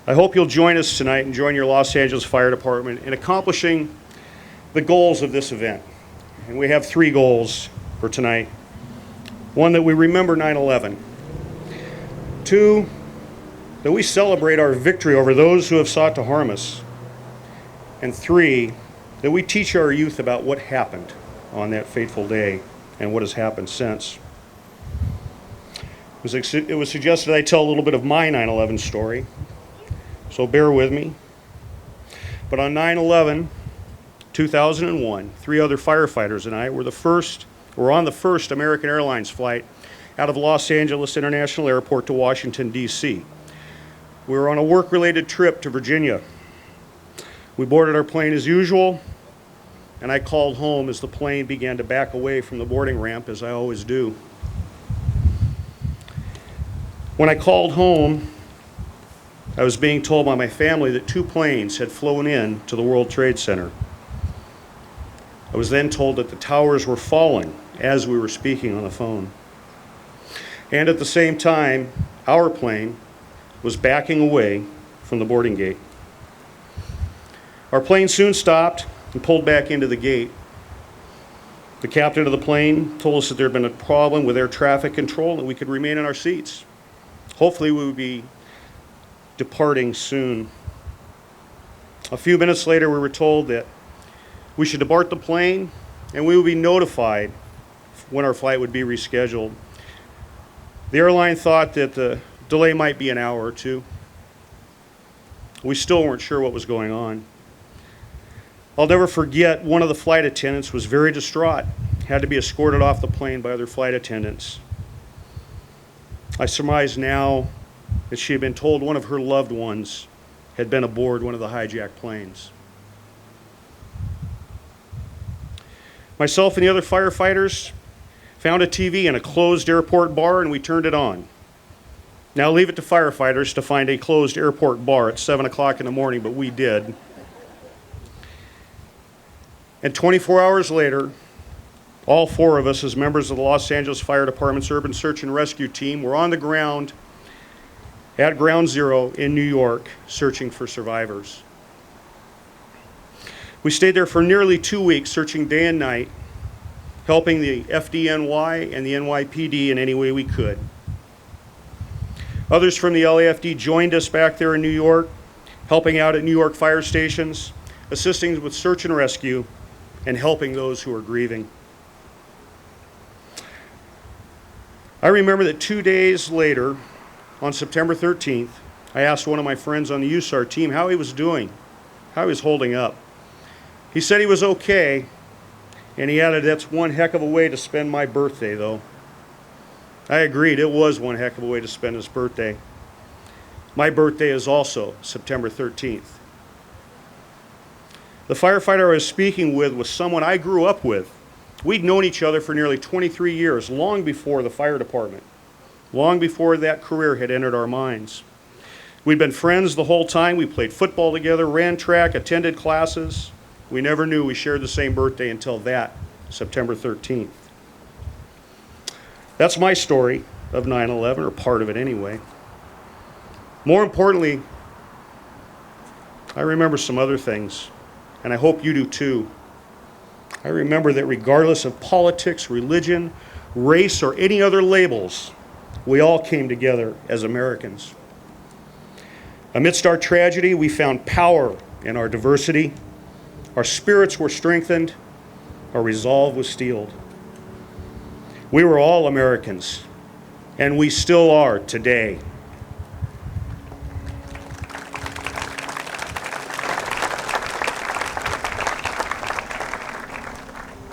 I hope you'll join us tonight and join your Los Angeles Fire Department in accomplishing the goals of this event. And we have 3 goals for tonight. 1, that we remember 9/11. 2, that we celebrate our victory over those who have sought to harm us. And 3, that we teach our youth about what happened on that fateful day and what has happened since. It was suggested I tell a little bit of my 9/11 story, so bear with me. But on 9/11, 2001, 3 other firefighters and I were on the first American Airlines flight out of Los Angeles International Airport to Washington, D.C. We were on a work-related trip to Virginia. We boarded our plane as usual, and I called home as the plane began to back away from the boarding ramp, as I always do. When I called home, I was being told by my family that 2 planes had flown in to the World Trade Center. I was then told that the towers were falling as we were speaking on the phone. And at the same time, our plane was backing away from the boarding gate. Our plane soon stopped and pulled back into the gate. The captain of the plane told us that there had been a problem with air traffic control and we could remain in our seats. Hopefully we would be departing soon. A few minutes later, we were told that we should depart the plane and we would be notified when our flight would be rescheduled. The airline thought that the delay might be an hour or 2. We still weren't sure what was going on. I'll never forget, one of the flight attendants was very distraught, had to be escorted off the plane by other flight attendants. I surmise now that she had been told one of her loved ones had been aboard one of the hijacked planes. Myself and the other firefighters found a TV in a closed airport bar and we turned it on. Now leave it to firefighters to find a closed airport bar at 7 o'clock in the morning, but we did. And 24 hours later, all 4 of us, as members of the Los Angeles Fire Department's Urban Search and Rescue Team, were on the ground at Ground Zero in New York, searching for survivors. We stayed there for nearly 2 weeks, searching day and night, helping the FDNY and the NYPD in any way we could. Others from the l.a.f.d. joined us back there in New York, helping out at New York fire stations, assisting with search and rescue, and helping those who are grieving. I remember that 2 days later, on September 13th, I asked one of my friends on the USAR team how he was doing, how he was holding up. He said he was okay, and he added, "That's one heck of a way to spend my birthday, though." I agreed, it was one heck of a way to spend his birthday. My birthday is also September 13th. The firefighter I was speaking with was someone I grew up with. We'd known each other for nearly 23 years, long before the fire department, long before that career had entered our minds. We'd been friends the whole time. We played football together, ran track, attended classes. We never knew we shared the same birthday until that September 13th. That's my story of 9/11, or part of it anyway. More importantly, I remember some other things, and I hope you do too. I remember that regardless of politics, religion, race, or any other labels, we all came together as Americans. Amidst our tragedy, we found power in our diversity. Our spirits were strengthened. Our resolve was steeled. We were all Americans, and we still are today.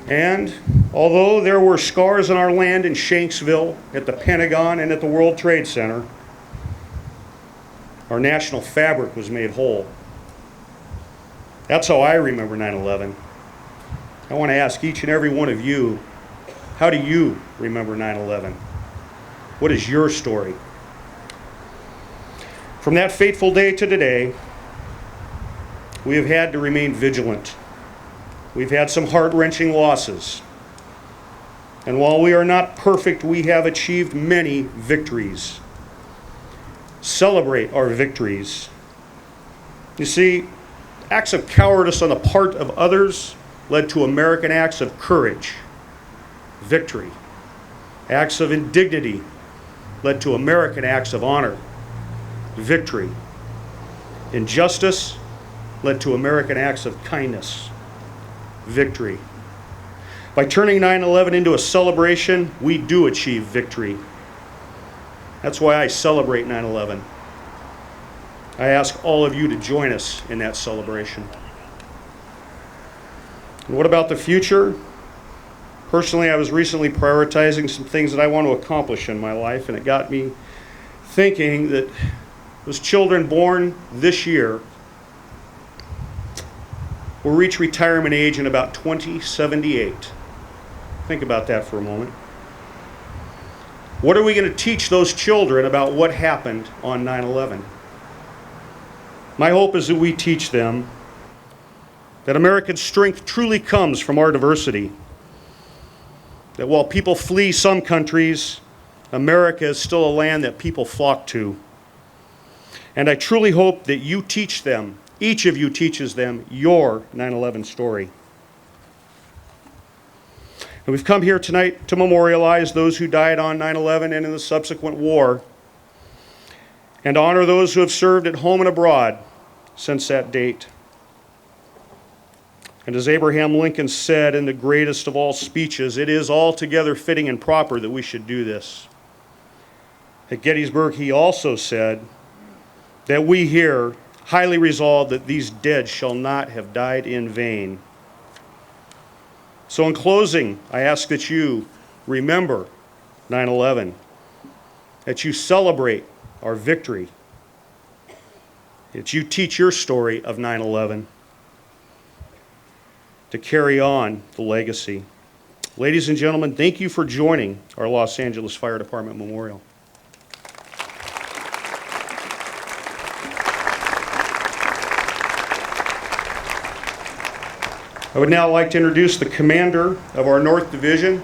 And although there were scars on our land in Shanksville, at the Pentagon, and at the World Trade Center, our national fabric was made whole. That's how I remember 9/11. I want to ask each and every one of you, how do you remember 9/11? What is your story? From that fateful day to today, we have had to remain vigilant. We've had some heart-wrenching losses. And while we are not perfect, we have achieved many victories. Celebrate our victories You see, acts of cowardice on the part of others led to American acts of courage, victory. Acts of indignity led to American acts of honor, victory. Injustice led to American acts of kindness, victory. By turning 9/11 into a celebration, we do achieve victory. That's why I celebrate 9/11. I ask all of you to join us in that celebration. And what about the future? Personally, I was recently prioritizing some things that I want to accomplish in my life, and it got me thinking that those children born this year will reach retirement age in about 2078. Think about that for a moment. What are we going to teach those children about what happened on 9/11? My hope is that we teach them that American strength truly comes from our diversity. That while people flee some countries, America is still a land that people flock to. And I truly hope that you teach them, each of you teaches them your 9/11 story. And we've come here tonight to memorialize those who died on 9/11 and in the subsequent war, and honor those who have served at home and abroad since that date. And as Abraham Lincoln said in the greatest of all speeches, it is altogether fitting and proper that we should do this. At Gettysburg, he also said that we here highly resolve that these dead shall not have died in vain. So in closing, I ask that you remember 9/11, that you celebrate our victory, that you teach your story of 9/11 to carry on the legacy. Ladies and gentlemen, thank you for joining our Los Angeles Fire Department Memorial. I would now like to introduce the commander of our North Division,